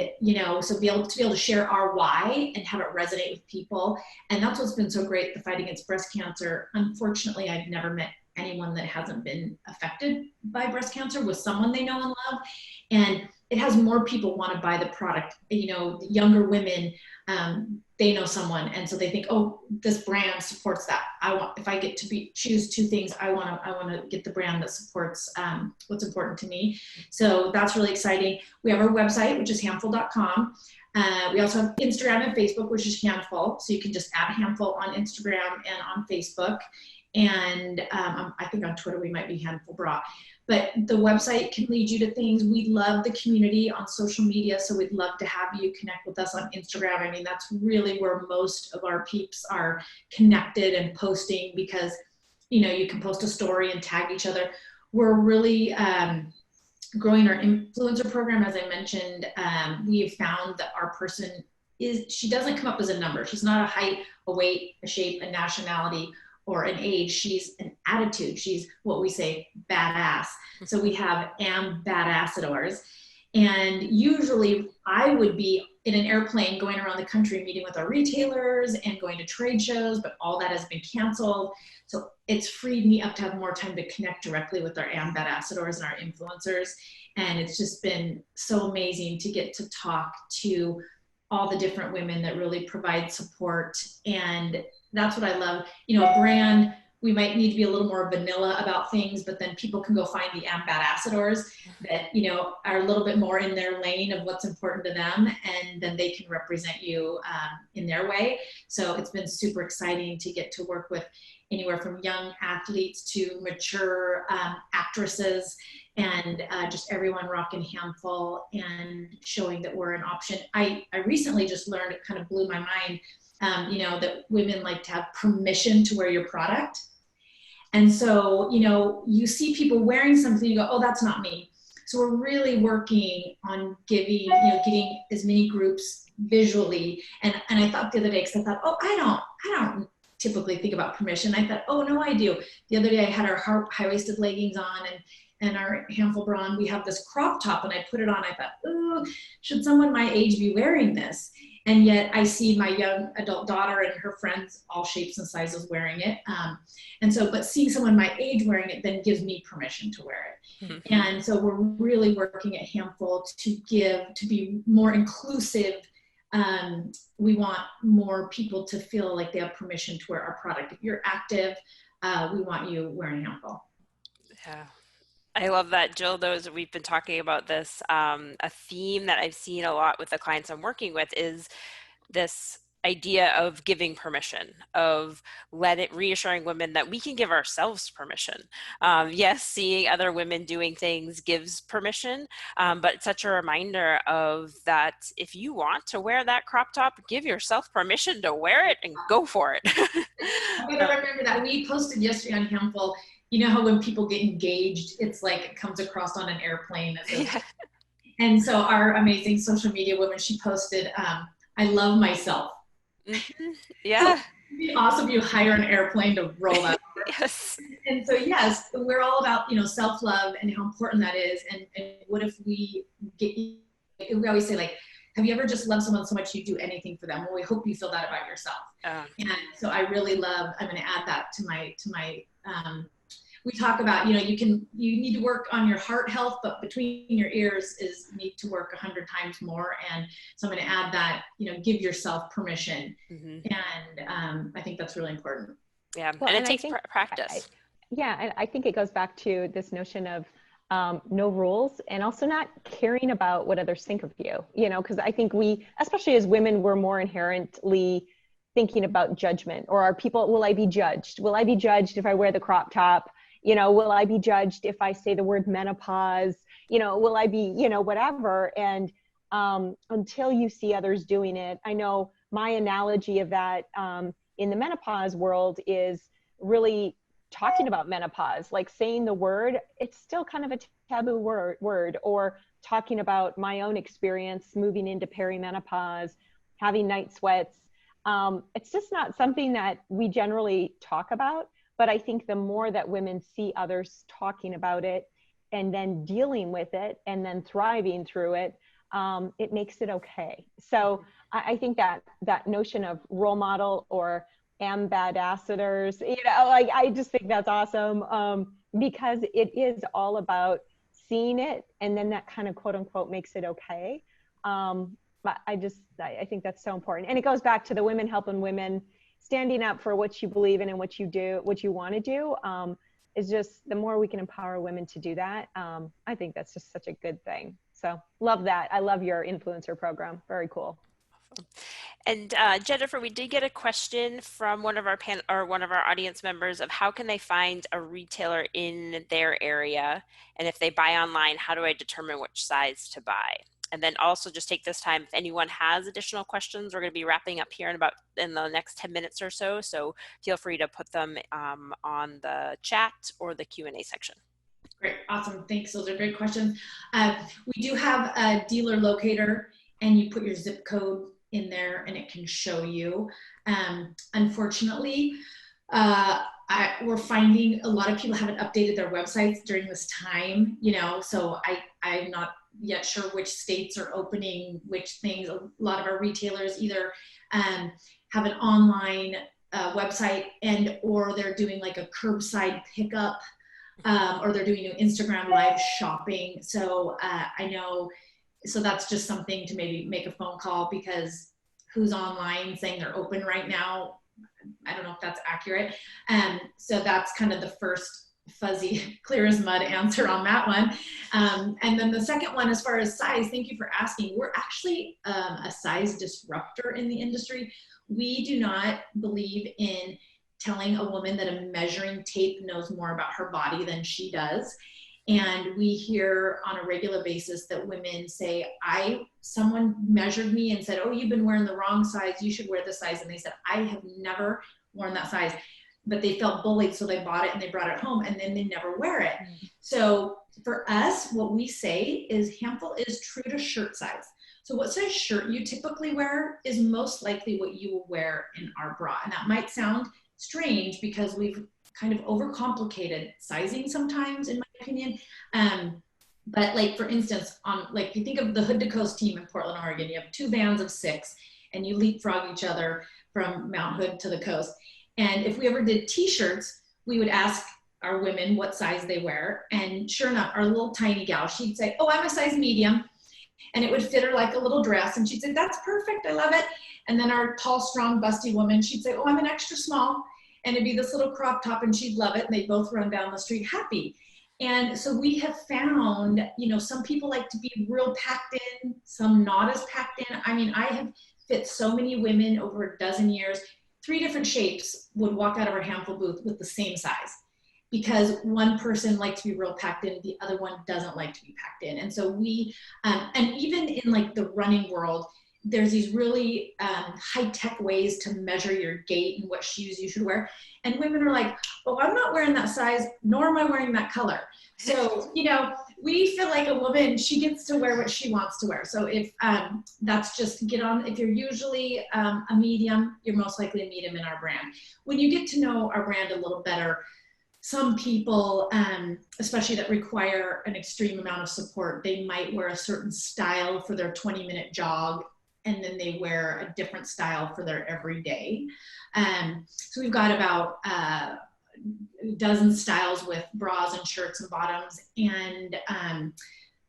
so be able to share our why and have it resonate with people. And that's what's been so great, the fight against breast cancer. Unfortunately, I've never met anyone that hasn't been affected by breast cancer with someone they know and love. And it has more people want to buy the product. The younger women, they know someone, and so they think, oh, this brand supports that. If I get to choose two things, I want to get the brand that supports what's important to me. So that's really exciting. We have our website, which is handful.com. We also have Instagram and Facebook, which is Handful. So you can just add Handful on Instagram and on Facebook. And I think on Twitter, we might be Handful Bra. But the website can lead you to things. We love the community on social media, so we'd love to have you connect with us on Instagram. I mean, that's really where most of our peeps are connected and posting, because, you can post a story and tag each other. We're really growing our influencer program. As I mentioned, we have found that our person she doesn't come up as a number. She's not a height, a weight, a shape, a nationality, or an age. She's an attitude. She's what we say, badass. So we have ambassadors. And usually I would be in an airplane going around the country meeting with our retailers and going to trade shows, but all that has been canceled. So it's freed me up to have more time to connect directly with our ambassadors and our influencers. And it's just been so amazing to get to talk to all the different women that really provide support. And that's what I love. A brand, we might need to be a little more vanilla about things, but then people can go find the ambassadors that, are a little bit more in their lane of what's important to them, and then they can represent you in their way. So it's been super exciting to get to work with anywhere from young athletes to mature actresses, and just everyone rocking Handful and showing that we're an option. I recently just learned, it kind of blew my mind, that women like to have permission to wear your product. And so, you see people wearing something, you go, oh, that's not me. So we're really working on getting as many groups visually. And I thought the other day, because I thought, oh, I don't typically think about permission. I thought, oh, no, I do. The other day I had our high-waisted leggings on and our Handful bra on. We have this crop top, and I put it on. I thought, oh, should someone my age be wearing this? And yet I see my young adult daughter and her friends, all shapes and sizes, wearing it. But seeing someone my age wearing it then gives me permission to wear it. Mm-hmm. And so we're really working at Handful to be more inclusive. We want more people to feel like they have permission to wear our product. If you're active, we want you wearing Handful. Yeah. I love that, Jill. We've been talking about this. A theme that I've seen a lot with the clients I'm working with is this idea of giving permission, of reassuring women that we can give ourselves permission. Yes, seeing other women doing things gives permission, but it's such a reminder of that if you want to wear that crop top, give yourself permission to wear it and go for it. I'm going to remember that. We posted yesterday on Handful. You know how when people get engaged, it's like it comes across on an airplane. Yeah. And so our amazing social media woman, she posted, I love myself. Mm-hmm. Yeah. So it'd be awesome if you hire an airplane to roll that over. Yes. And so, yes, we're all about, self-love and how important that is. And what if we always say, like, have you ever just loved someone so much you do anything for them? Well, we hope you feel that about yourself. And so I really love, I'm going to add that to my we talk about, you need to work on your heart health, but between your ears you need to work 100 times more. And so I'm going to add that, give yourself permission. Mm-hmm. And I think that's really important. Yeah. Well, and it takes practice. And I think it goes back to this notion of no rules, and also not caring about what others think of you, because I think we, especially as women, we're more inherently thinking about judgment. Or will I be judged? Will I be judged if I wear the crop top? Will I be judged if I say the word menopause? Will I be, whatever. And until you see others doing it, I know my analogy of that in the menopause world is really talking about menopause, like saying the word, it's still kind of a taboo word, or talking about my own experience moving into perimenopause, having night sweats. It's just not something that we generally talk about, but I think the more that women see others talking about it and then dealing with it and then thriving through it, it makes it okay. So I think that notion of role model or ambassadors, like, I just think that's awesome, because it is all about seeing it, and then that kind of quote unquote makes it okay. But I think that's so important. And it goes back to the women helping women, standing up for what you believe in and what you do, what you want to do, is just, the more we can empower women to do that, I think that's just such a good thing. So love that. I love your influencer program. Very cool. And Jennifer, we did get a question from one of our one of our audience members of how can they find a retailer in their area, and if they buy online, how do I determine which size to buy? And then also just take this time, if anyone has additional questions, we're going to be wrapping up here in the next 10 minutes or so. So feel free to put them on the chat or the Q&A section. Great, awesome, thanks. Those are great questions. We do have a dealer locator, and you put your zip code in there and it can show you. Unfortunately, we're finding a lot of people haven't updated their websites during this time, so I'm not yet sure which states are opening which things. A lot of our retailers either have an online website, and or they're doing like a curbside pickup, or they're doing Instagram live shopping. So I know, so that's just something to maybe make a phone call, because who's online saying they're open right now? I don't know if that's accurate. So that's kind of the first fuzzy, clear as mud answer on that one. And then the second one, as far as size, thank you for asking. We're actually a size disruptor in the industry. We do not believe in telling a woman that a measuring tape knows more about her body than she does. And we hear on a regular basis that women say, someone measured me and said, oh, you've been wearing the wrong size, you should wear this size. And they said, I have never worn that size, but they felt bullied, so they bought it and they brought it home, and then they never wear it. So for us, what we say is Handful is true to shirt size. So what size shirt you typically wear is most likely what you will wear in our bra. And that might sound strange because we've kind of overcomplicated sizing sometimes, in my opinion. But like, for instance, if you think of the Hood to Coast team in Portland, Oregon, you have 2 vans of 6 and you leapfrog each other from Mount Hood to the coast. And if we ever did t-shirts, we would ask our women what size they wear. And sure enough, our little tiny gal, she'd say, oh, I'm a size medium. And it would fit her like a little dress. And she'd say, that's perfect, I love it. And then our tall, strong, busty woman, she'd say, oh, I'm an extra small. And it'd be this little crop top, and she'd love it. And they'd both run down the street happy. And so we have found, some people like to be real packed in, some not as packed in. I mean, I have fit so many women over a dozen years. 3 different shapes would walk out of our Handful booth with the same size, because one person likes to be real packed in, the other one doesn't like to be packed in. And so we, and even in like the running world, there's these really high-tech ways to measure your gait and what shoes you should wear. And women are like, oh, I'm not wearing that size, nor am I wearing that color. So, we feel like a woman, she gets to wear what she wants to wear. So if that's just if you're usually a medium, you're most likely a medium in our brand. When you get to know our brand a little better, some people, especially that require an extreme amount of support, they might wear a certain style for their 20-minute jog, and then they wear a different style for their everyday. So we've got about a dozen styles with bras and shirts and bottoms, and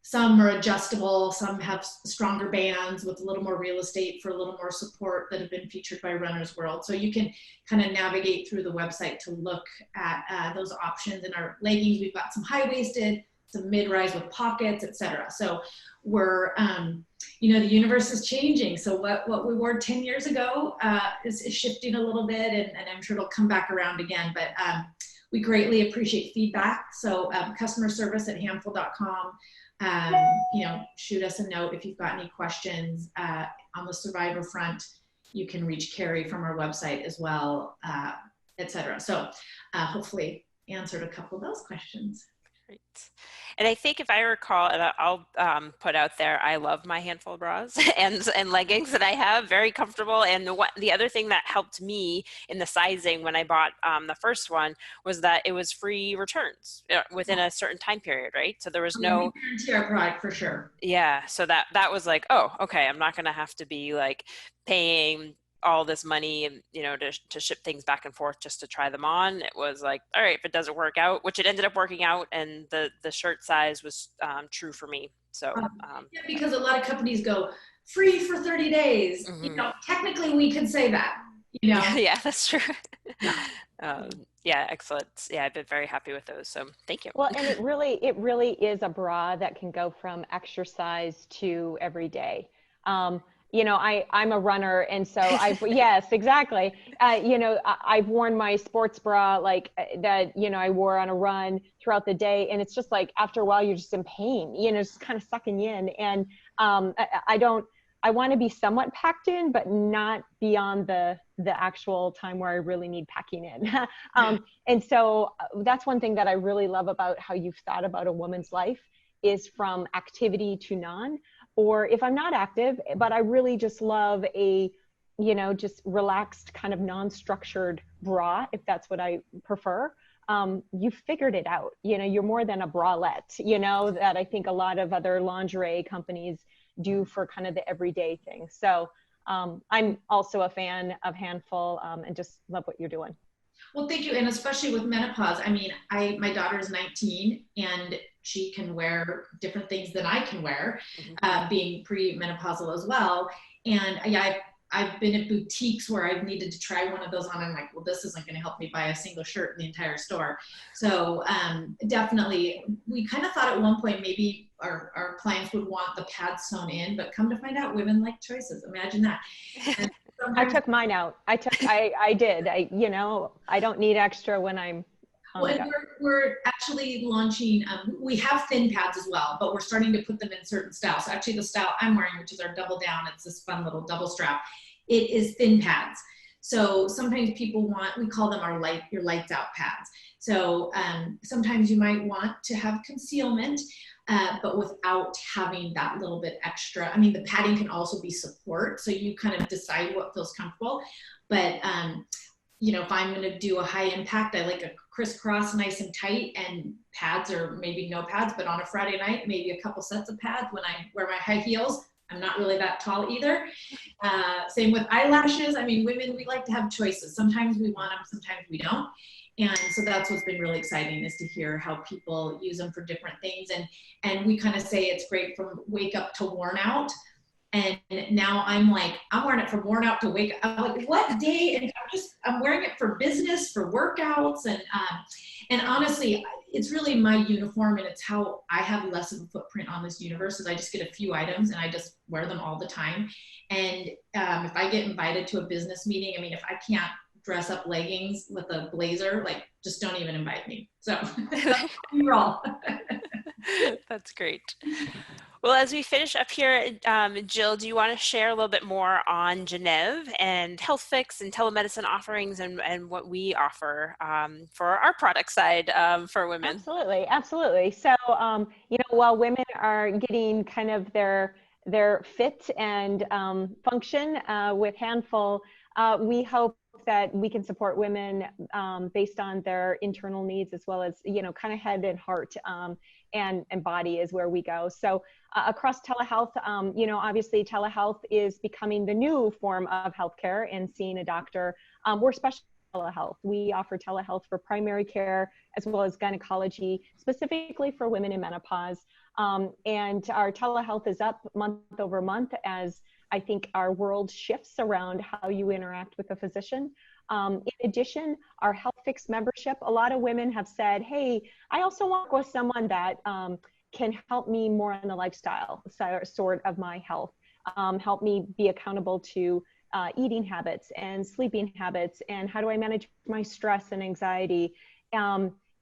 some are adjustable, some have stronger bands with a little more real estate for a little more support, that have been featured by Runner's World. So you can kind of navigate through the website to look at those options. In our leggings, we've got some high-waisted, some mid-rise with pockets, etc. So we're, the universe is changing. So what we wore 10 years ago is shifting a little bit, and I'm sure it'll come back around again. But we greatly appreciate feedback. So customer service at handful.com. Shoot us a note if you've got any questions on the survivor front. you can reach Carrie from our website as well, etc. So hopefully answered a couple of those questions. Great. And I think if I recall, and I'll put out there, I love my Handful bras and leggings that I have, very comfortable. And the other thing that helped me in the sizing when I bought the first one was that it was free returns within a certain time period, right? So there was no guarantee our product for sure. Yeah, so that was like, oh, okay, I'm not gonna have to be like paying all this money and to ship things back and forth just to try them on. It was like, all right, if it doesn't work out, which it ended up working out, and the shirt size was true for me. So yeah, because a lot of companies go free for 30 days. Technically we could say that. Yeah, that's true. Yeah. Yeah, excellent. Yeah, I've been very happy with those. So thank you. Well, and it really is a bra that can go from exercise to everyday. I'm a runner, and so yes, exactly. I've worn my sports bra like that, I wore on a run throughout the day, and it's just like after a while you're just in pain, just kind of sucking you in. And I want to be somewhat packed in, but not beyond the actual time where I really need packing in. And so that's one thing that I really love about how you've thought about a woman's life is from activity to non, or if I'm not active, but I really just love a, just relaxed kind of non-structured bra, if that's what I prefer. You figured it out, you're more than a bralette, that I think a lot of other lingerie companies do for kind of the everyday thing. So I'm also a fan of Handful and just love what you're doing. Well, thank you. And especially with menopause, I mean, my daughter is 19 and she can wear different things than I can wear, being pre-menopausal as well. And yeah, I've been at boutiques where I've needed to try one of those on. I'm like, well, this isn't going to help me buy a single shirt in the entire store. So definitely, we kind of thought at one point maybe our clients would want the pads sewn in, but come to find out, women like choices. Imagine that. I took mine out. I did. I don't need extra when I'm. Well, we're actually launching, we have thin pads as well, but we're starting to put them in certain styles. So actually the style I'm wearing, which is our double down, it's this fun little double strap, it is thin pads. So sometimes people we call them your lights out pads. So sometimes you might want to have concealment, but without having that little bit extra. I mean, the padding can also be support. So you kind of decide what feels comfortable, but if I'm going to do a high impact, I like a crisscross nice and tight, and pads, or maybe no pads, but on a Friday night, maybe a couple sets of pads when I wear my high heels. I'm not really that tall either. Same with eyelashes. I mean, women, we like to have choices. Sometimes we want them, sometimes we don't. And so that's what's been really exciting, is to hear how people use them for different things. And we kind of say it's great from wake up to worn out. And now I'm wearing it from worn out to wake up. I'm like, what day? And I'm wearing it for business, for workouts. And honestly, it's really my uniform, and it's how I have less of a footprint on this universe, is I just get a few items and I just wear them all the time. And if I get invited to a business meeting, I mean, if I can't dress up leggings with a blazer, just don't even invite me. So you're all. That's great. Well, as we finish up here, Jill, do you want to share a little bit more on Gennev and HealthFix and telemedicine offerings and what we offer for our product side for women? Absolutely. So, while women are getting kind of their fit and function with Handful, we hope that we can support women based on their internal needs, as well as, kind of head and heart and body is where we go. So across telehealth, obviously telehealth is becoming the new form of healthcare, and seeing a doctor. We're special telehealth. We offer telehealth for primary care as well as gynecology, specifically for women in menopause. And our telehealth is up month over month as I think our world shifts around how you interact with a physician. In addition, our HealthFix membership, a lot of women have said, hey, I also want to work with someone that can help me more on the lifestyle sort of my health, help me be accountable to eating habits and sleeping habits, and how do I manage my stress and anxiety.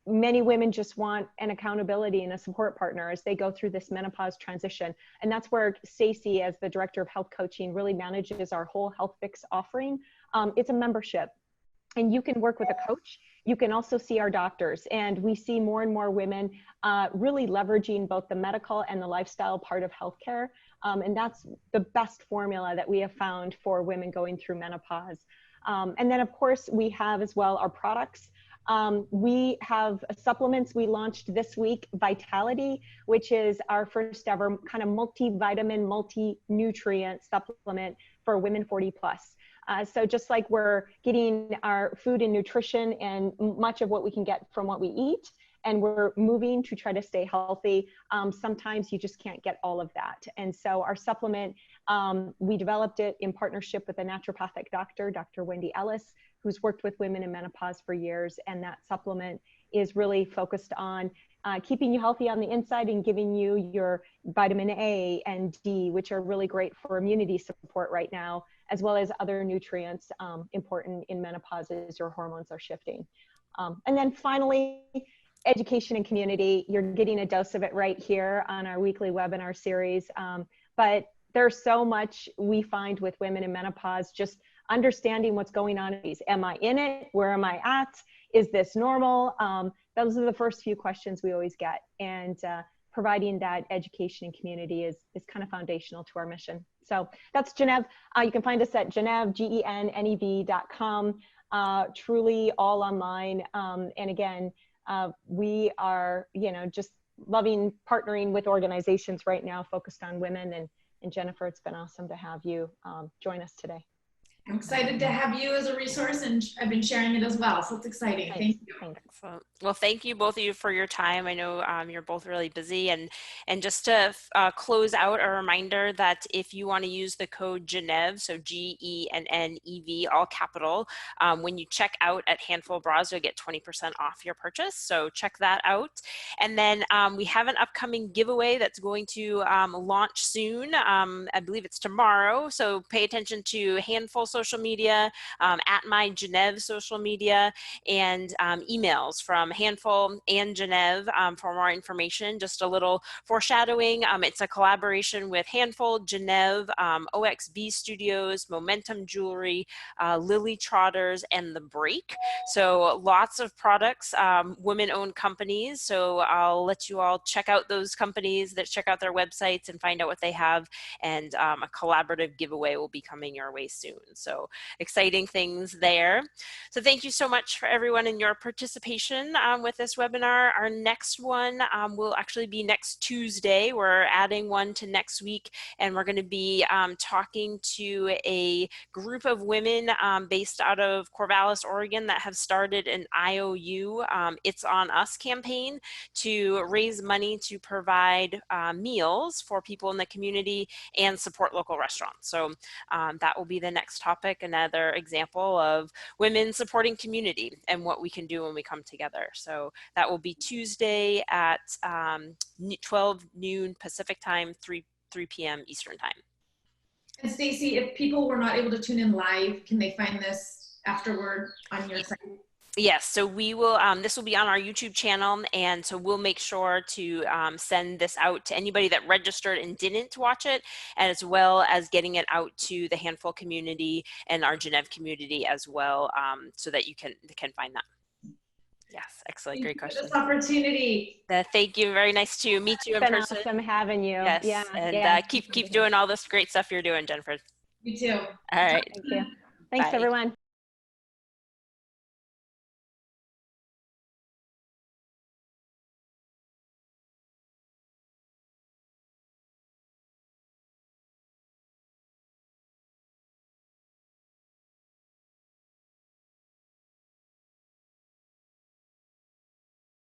many women just want an accountability and a support partner as they go through this menopause transition. And that's where Stacey, as the director of health coaching, really manages our whole Health Fix offering. It's a membership, and you can work with a coach. You can also see our doctors, and we see more and more women really leveraging both the medical and the lifestyle part of healthcare. And that's the best formula that we have found for women going through menopause. And then of course we have as well our products. We have supplements we launched this week, Vitality, which is our first ever kind of multivitamin, multi-nutrient supplement for women 40 plus. So just like we're getting our food and nutrition and much of what we can get from what we eat, and we're moving to try to stay healthy, sometimes you just can't get all of that. And so our supplement, we developed it in partnership with a naturopathic doctor, Dr. Wendy Ellis, who's worked with women in menopause for years. And that supplement is really focused on keeping you healthy on the inside and giving you your vitamin A and D, which are really great for immunity support right now, as well as other nutrients important in menopause as your hormones are shifting. And then finally, education and community. You're getting a dose of it right here on our weekly webinar series. But there's so much we find with women in menopause, just understanding what's going on. Am I in it? Where am I at? Is this normal? Those are the first few questions we always get. And providing that education and community is kind of foundational to our mission. So that's Gennev. You can find us at Gennev, GENNEV.com, truly all online. And again, we are, just loving partnering with organizations right now focused on women. And Jennifer, it's been awesome to have you join us today. I'm excited to have you as a resource, and I've been sharing it as well. So it's exciting. Thank you. Excellent. Well, thank you both of you for your time. I know you're both really busy, and just to close out, a reminder that if you want to use the code Gennev, so GENNEV, all capital, when you check out at Handful Bras, you'll get 20% off your purchase. So check that out. And then we have an upcoming giveaway that's going to launch soon. I believe it's tomorrow. So pay attention to Handful social media, at my Gennev social media, and emails from Handful and Gennev for more information. Just a little foreshadowing. It's a collaboration with Handful, Gennev, OXB Studios, Momentum Jewelry, Lily Trotters, and The Break. So lots of products, women-owned companies. So I'll let you all check out those companies, check out their websites and find out what they have. And a collaborative giveaway will be coming your way soon. So exciting things there. So thank you so much for everyone in your participation with this webinar. Our next one will actually be next Tuesday. We're adding one to next week, and we're going to be talking to a group of women based out of Corvallis, Oregon, that have started an IOU, It's On Us campaign to raise money to provide meals for people in the community and support local restaurants. So that will be the next topic, another example of women supporting community and what we can do when we come together. So that will be Tuesday at 12 noon Pacific time, 3 p.m. Eastern time. And Stacey, if people were not able to tune in live, can they find this afterward on your site? Yes, so we will, this will be on our YouTube channel, and so we'll make sure to send this out to anybody that registered and didn't watch it, as well as getting it out to the Handful community and our Gennev community as well, so that you can find that. Yes, excellent, great question. This opportunity. Thank you, very nice to meet you in person. It's been awesome having you. Yes, yeah, and yeah. Keep doing all this great stuff you're doing, Jennifer. You too. All right. Thank you. Thanks, Bye. everyone.